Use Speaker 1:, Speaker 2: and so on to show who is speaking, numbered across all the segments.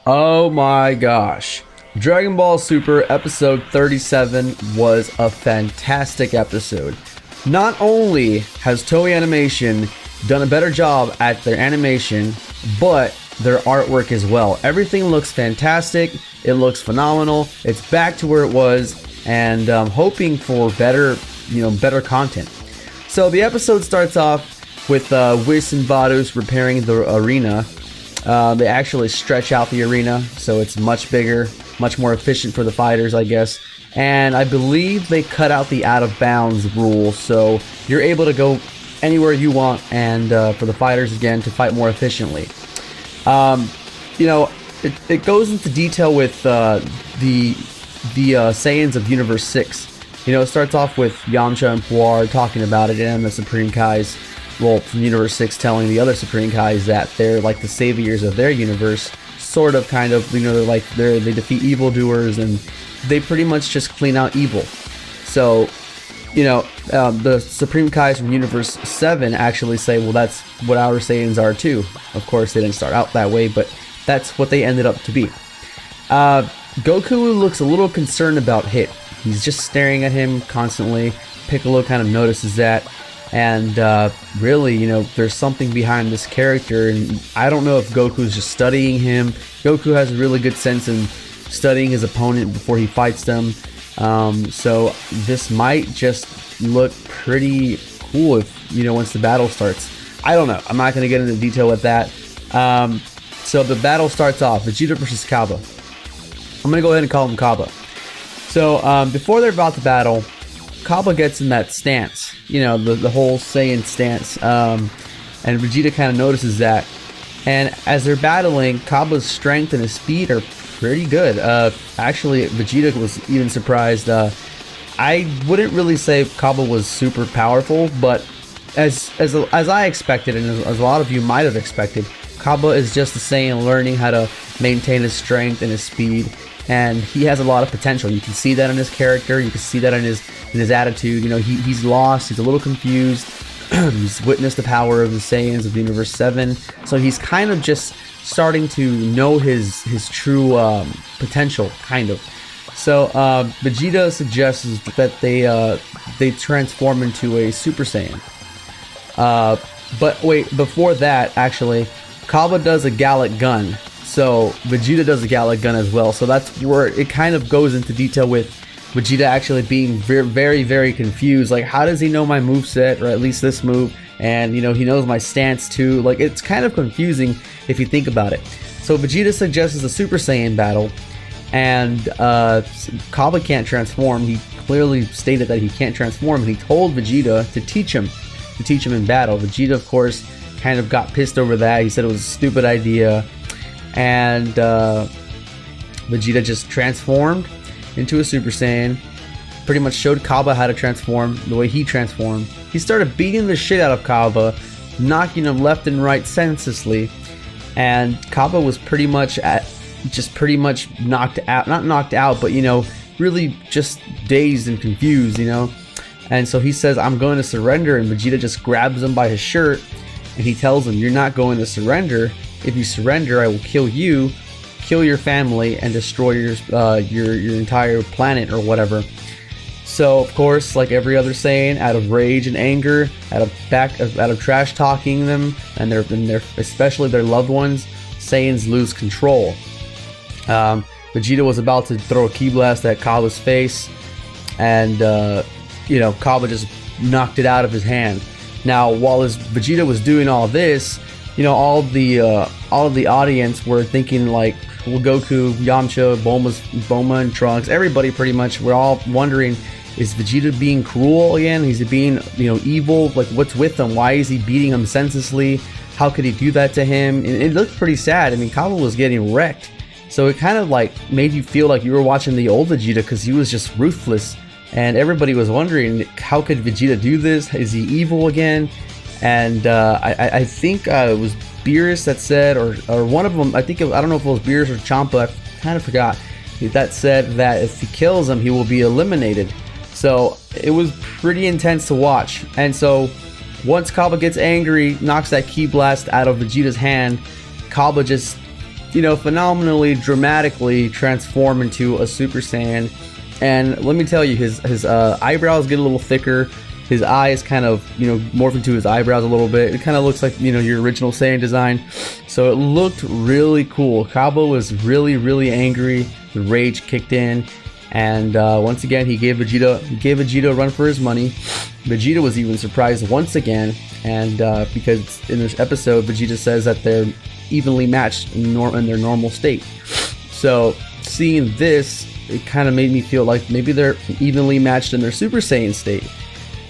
Speaker 1: Oh my gosh. Dragon Ball Super episode 37 was a fantastic episode. Not only has Toei Animation done a better job at their animation, but their artwork as well. Everything looks fantastic. It looks phenomenal. It's back to where it was, and I'm hoping for better, better content. So the episode starts off with Whis and Vadus repairing the arena. They actually stretch out the arena, so it's much bigger, much more efficient for the fighters, I guess. And I believe they cut out the out of bounds rule, so you're able to go anywhere you want, and for the fighters again to fight more efficiently. It goes into detail with the Saiyans of Universe 6. It starts off with Yamcha and Puar talking about it, and the Supreme Kais, well, from Universe 6 telling the other Supreme Kais that they're like the saviors of their universe, sort of, kind of, they defeat evildoers, and they pretty much just clean out evil. So, the Supreme Kais from Universe 7 actually say, well, that's what our Saiyans are too. Of course, they didn't start out that way, but that's what they ended up to be. Goku looks a little concerned about Hit. He's just staring at him constantly. Piccolo kind of notices that. And really, there's something behind this character, and I don't know if Goku's just studying him. Goku has a really good sense in studying his opponent before he fights them. So this might just look pretty cool if, once the battle starts. I don't know. I'm not going to get into detail with that. So the battle starts off, Vegeta versus Cabba. I'm going to go ahead and call him Cabba. So before they're about to battle, Cabba gets in that stance, the whole Saiyan stance, and Vegeta kind of notices that. And as they're battling, Cabba's strength and his speed are pretty good. Actually, Vegeta was even surprised. I wouldn't really say Cabba was super powerful, but as I expected, and as a lot of you might have expected, Cabba is just a Saiyan learning how to maintain his strength and his speed. And he has a lot of potential. You can see that in his character. You can see that in his attitude. He's lost. He's a little confused. He's witnessed the power of the Saiyans of Universe 7. So he's kind of just starting to know his true potential, kind of. So Vegeta suggests that they transform into a Super Saiyan. But wait, before that, actually, Cabba does a Gallic Gun. So Vegeta does a Gallic Gun as well. So that's where it kind of goes into detail with Vegeta actually being very, very, very confused. Like, how does he know my moveset, or at least this move? And, he knows my stance too. Like, it's kind of confusing if you think about it. So Vegeta suggests a Super Saiyan battle. And Cabba can't transform. He clearly stated that he can't transform. And he told Vegeta to teach him in battle. Vegeta, of course, kind of got pissed over that. He said it was a stupid idea. And Vegeta just transformed into a Super Saiyan. Pretty much showed Cabba how to transform the way he transformed. He started beating the shit out of Cabba, knocking him left and right senselessly. And Cabba was pretty much knocked out. Not knocked out, but really just dazed and confused, And so he says, I'm going to surrender. And Vegeta just grabs him by his shirt. And he tells him, you're not going to surrender. If you surrender, I will kill you, kill your family, and destroy your entire planet or whatever. So, of course, like every other Saiyan, out of rage and anger, out of trash talking them, and their especially their loved ones, Saiyans lose control. Vegeta was about to throw a ki blast at Cabba's face, and Cabba just knocked it out of his hand. Now, while Vegeta was doing all this, all of the audience were thinking like, well, Goku, Yamcha, Bulma, and Trunks, everybody pretty much, we're all wondering, is Vegeta being cruel again? Is he being, evil? Like, what's with him? Why is he beating him senselessly? How could he do that to him? And it looked pretty sad. I mean, Cabba was getting wrecked. So it kind of like made you feel like you were watching the old Vegeta, because he was just ruthless. And everybody was wondering, how could Vegeta do this? Is he evil again? And I think it was Beerus that said, or one of them, I don't know if it was Beerus or Champa, I kind of forgot, that said that if he kills him, he will be eliminated. So it was pretty intense to watch. And so once Cabba gets angry, knocks that ki blast out of Vegeta's hand, Cabba just phenomenally, dramatically transform into a Super Saiyan. And let me tell you, his eyebrows get a little thicker. His eyes kind of, morph into his eyebrows a little bit. It kind of looks like, your original Saiyan design. So it looked really cool. Cabba was really, really angry. The rage kicked in. And once again, he gave Vegeta a run for his money. Vegeta was even surprised once again. And because in this episode, Vegeta says that they're evenly matched in their normal state. So seeing this, it kind of made me feel like maybe they're evenly matched in their Super Saiyan state.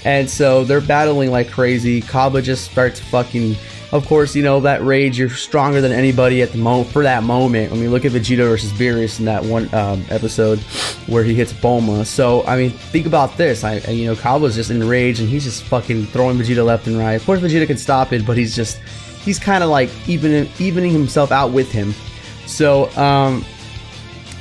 Speaker 1: And so they're battling like crazy. Cabba just starts fucking, of course, that rage, you're stronger than anybody at the moment for that moment. I mean, look at Vegeta versus Beerus in that one episode where he hits Bulma. So I mean, think about this. Cabba's just enraged and he's just fucking throwing Vegeta left and right. Of course, Vegeta can stop it, but he's kind of like evening himself out with him. So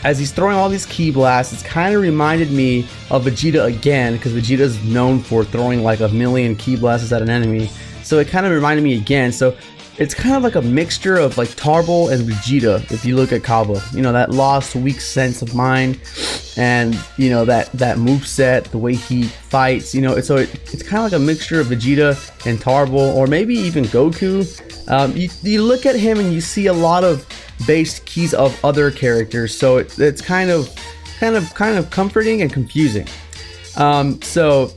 Speaker 1: as he's throwing all these ki blasts, it's kind of reminded me of Vegeta again, because Vegeta's known for throwing like a million ki blasts at an enemy. So it kind of reminded me again. So it's kind of like a mixture of like Tarble and Vegeta if you look at Cabba. That lost, weak sense of mind, and that move set, the way he fights. So it's kind of like a mixture of Vegeta and Tarble, or maybe even Goku. You look at him and you see a lot of based keys of other characters, so it's kind of comforting and confusing. So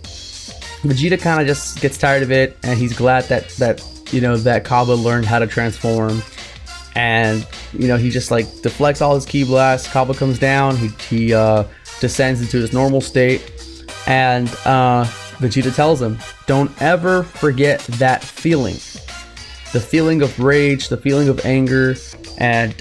Speaker 1: Vegeta kind of just gets tired of it, and he's glad that Cabba learned how to transform. And he just like deflects all his ki blasts. Cabba comes down, he descends into his normal state, and Vegeta tells him, don't ever forget that feeling, the feeling of rage, the feeling of anger. And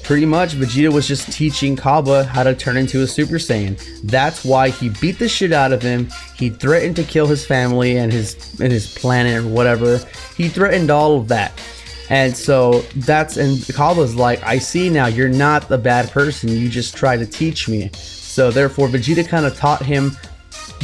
Speaker 1: pretty much Vegeta was just teaching Cabba how to turn into a Super Saiyan. That's why he beat the shit out of him. He threatened to kill his family and his planet or whatever. He threatened all of that. And so and Cabba's like, I see now, you're not the bad person, you just try to teach me. So therefore Vegeta kind of taught him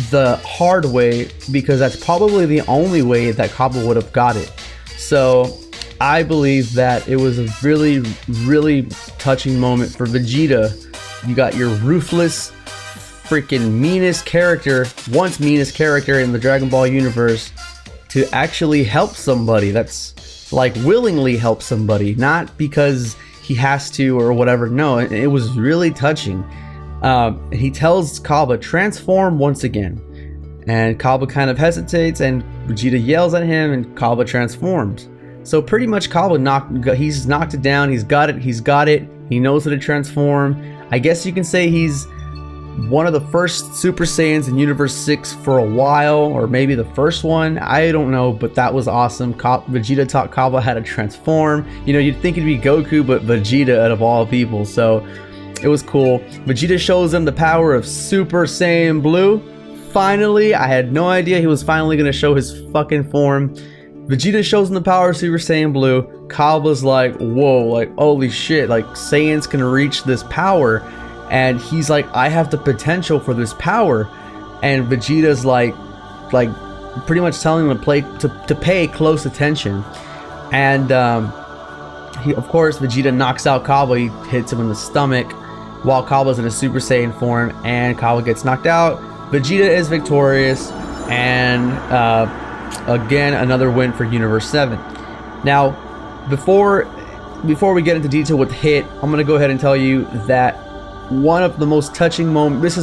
Speaker 1: the hard way, because that's probably the only way that Cabba would have got it. So I believe that it was a really, really touching moment for Vegeta. You got your ruthless, freaking meanest character, once meanest character in the Dragon Ball universe, to actually help somebody. That's like willingly help somebody, not because he has to or whatever. No, it was really touching. He tells Cabba, transform once again. And Cabba kind of hesitates, and Vegeta yells at him, and Cabba transforms. So pretty much Cabba he's knocked it down, he's got it, he knows how to transform. I guess you can say he's one of the first Super Saiyans in Universe 6 for a while, or maybe the first one, I don't know, but that was awesome. Vegeta taught Cabba how to transform. You'd think it'd be Goku, but Vegeta out of all people, so it was cool. Vegeta shows him the power of Super Saiyan Blue. Finally, I had no idea he was finally gonna show his fucking form. Vegeta shows him the power of Super Saiyan Blue. Cabba's like, whoa, like, holy shit, like, Saiyans can reach this power. And he's like, I have the potential for this power. And Vegeta's like pretty much telling him to pay close attention. And of course, Vegeta knocks out Cabba. He hits him in the stomach while Cabba's in a Super Saiyan form, and Cabba gets knocked out. Vegeta is victorious, and again, another win for Universe 7. Now, before we get into detail with Hit, I'm going to go ahead and tell you that one of the most touching moments,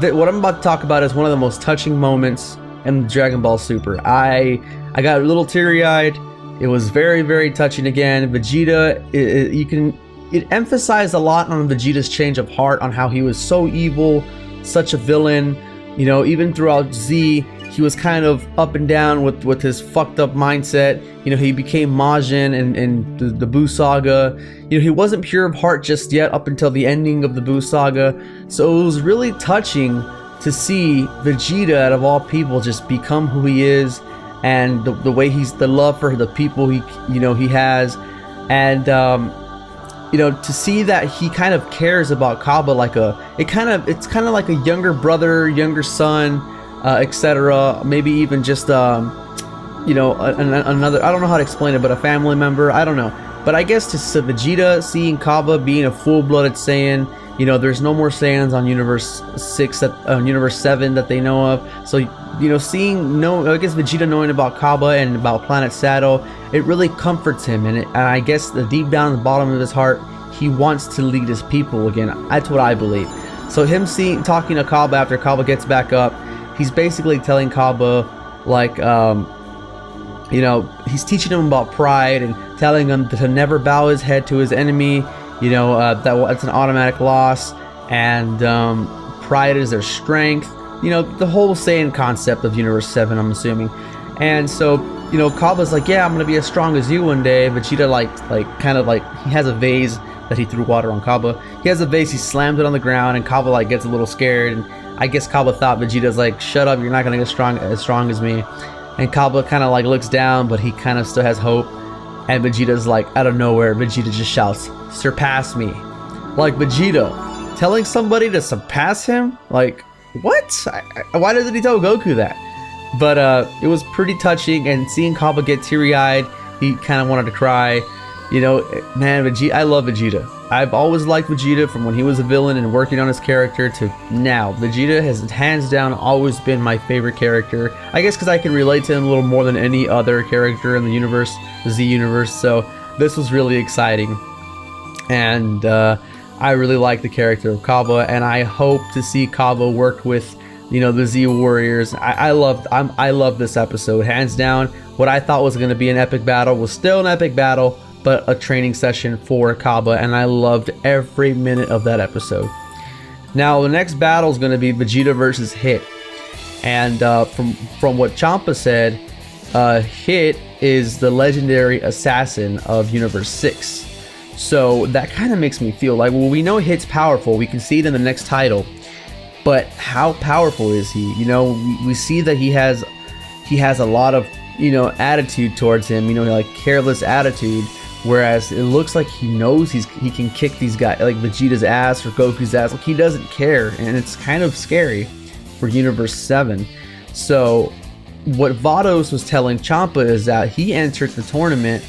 Speaker 1: what I'm about to talk about is one of the most touching moments in Dragon Ball Super. I got a little teary-eyed. It was very, very touching again. Vegeta, it emphasized a lot on Vegeta's change of heart, on how he was so evil, such a villain. Even throughout Z, he was kind of up and down with his fucked up mindset. He became Majin in the Buu saga. He wasn't pure of heart just yet up until the ending of the Buu saga. So it was really touching to see Vegeta, out of all people, just become who he is, and the way the love for the people he has, and to see that he kind of cares about Cabba like it's kind of like a younger brother, younger son, etc. Maybe even just another, I don't know how to explain it, but a family member. I don't know. But I guess to Vegeta seeing Cabba being a full-blooded Saiyan, you know, there's no more Saiyans on Universe 6, Universe 7 that they know of. So, you know, I guess Vegeta knowing about Cabba and about Planet Saddle, it really comforts him. And I guess deep down in the bottom of his heart, he wants to lead his people again. That's what I believe. So him talking to Cabba after Cabba gets back up, he's basically telling Cabba, like, you know, he's teaching him about pride and telling him to never bow his head to his enemy. You know, that's an automatic loss, and pride is their strength. You know, the whole Saiyan concept of Universe 7, I'm assuming. And so, you know, Cabba's like, yeah, I'm gonna be as strong as you one day. Vegeta kind of like he has a vase that he threw water on Cabba. He has a vase, he slammed it on the ground, and Cabba like gets a little scared. And I guess Cabba thought Vegeta's like, shut up, you're not gonna get as strong as me. And Cabba kind of like looks down, but he kind of still has hope. And Vegeta's like, out of nowhere, Vegeta just shouts, surpass me. Like, Vegeta telling somebody to surpass him? Like, what? Why doesn't he tell Goku that? But it was pretty touching, and seeing Cabba get teary-eyed, he kind of wanted to cry. You know, man, Vegeta, I love Vegeta. I've always liked Vegeta from when he was a villain and working on his character to now. Vegeta has hands down always been my favorite character. I guess because I can relate to him a little more than any other character in the universe, the Z universe. So this was really exciting. And I really like the character of Cabba, and I hope to see Cabba work with, you know, the Z Warriors. I love this episode, hands down. What I thought was going to be an epic battle was still an epic battle, but a training session for Cabba, and I loved every minute of that episode. Now the next battle is going to be Vegeta versus Hit, and from what Champa said, Hit is the legendary assassin of Universe 6. So that kind of makes me feel like, well, we know Hit's powerful, we can see it in the next title, but how powerful is he? You know, we see that he has a lot of, you know, attitude towards him, you know, like careless attitude, whereas it looks like he knows he can kick these guys, like Vegeta's ass or Goku's ass. Like, he doesn't care, and it's kind of scary for Universe 7. So what Vados was telling Champa is that he entered the tournament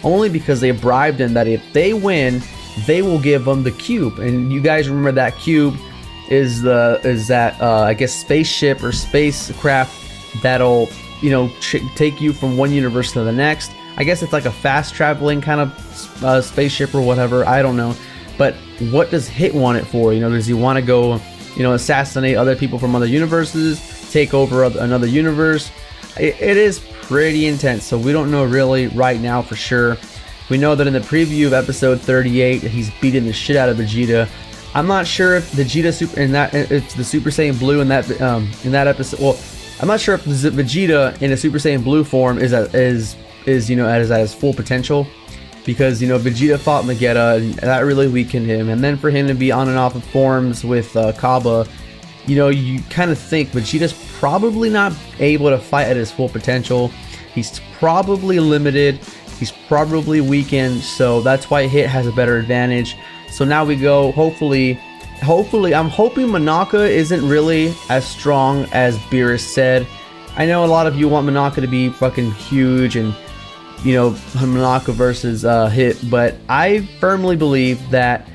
Speaker 1: only because they bribed him that if they win, they will give him the cube. And you guys remember that cube is that I guess spaceship or spacecraft that'll, you know, take you from one universe to the next. I guess it's like a fast traveling kind of spaceship or whatever. I don't know. But what does Hit want it for? You know, does he want to go, you know, assassinate other people from other universes, take over another universe? It is pretty intense, so we don't know really right now for sure. We know that in the preview of episode 38, he's beating the shit out of Vegeta. I'm not sure if Vegeta if the Super Saiyan Blue in that episode. Well, I'm not sure if Vegeta in a Super Saiyan Blue form is you know, at his full potential, because, you know, Vegeta fought Vegeta and that really weakened him, and then for him to be on and off of forms with Cabba, you know, you kind of think Vegeta's probably not able to fight at his full potential. He's probably limited. He's probably weakened. So that's why Hit has a better advantage. So now we go, hopefully, I'm hoping Monaka isn't really as strong as Beerus said. I know a lot of you want Monaka to be fucking huge and, you know, Monaka versus Hit, but I firmly believe that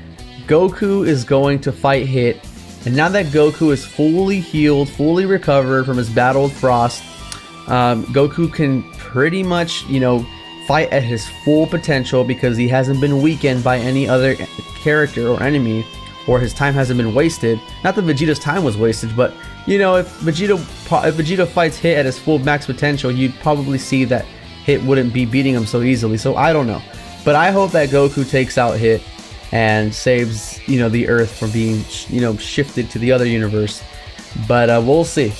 Speaker 1: Goku is going to fight Hit. And now that Goku is fully healed, fully recovered from his battle with Frost, Goku can pretty much, you know, fight at his full potential because he hasn't been weakened by any other character or enemy, or his time hasn't been wasted. Not that Vegeta's time was wasted, but, you know, if Vegeta fights Hit at his full max potential, you'd probably see that Hit wouldn't be beating him so easily. So I don't know. But I hope that Goku takes out Hit and saves, you know, the Earth from being, you know, shifted to the other universe. But we'll see.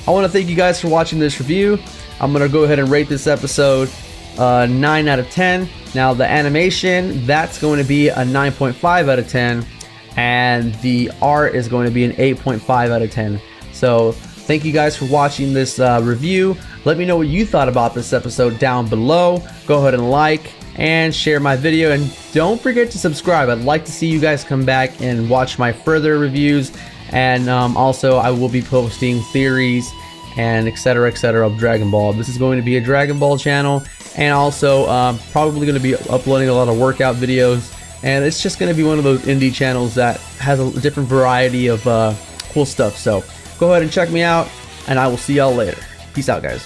Speaker 1: I want to thank you guys for watching this review. I'm going to go ahead and rate this episode 9 out of 10. Now the animation, that's going to be a 9.5 out of 10. And the art is going to be an 8.5 out of 10. So thank you guys for watching this review. Let me know what you thought about this episode down below. Go ahead and like and share my video, and don't forget to subscribe. I'd like to see you guys come back and watch my further reviews, and also I will be posting theories and etc of Dragon Ball. This is going to be a Dragon Ball channel, and also probably going to be uploading a lot of workout videos. And it's just going to be one of those indie channels that has a different variety of cool stuff. So go ahead and check me out, and I will see y'all later. Peace out, guys.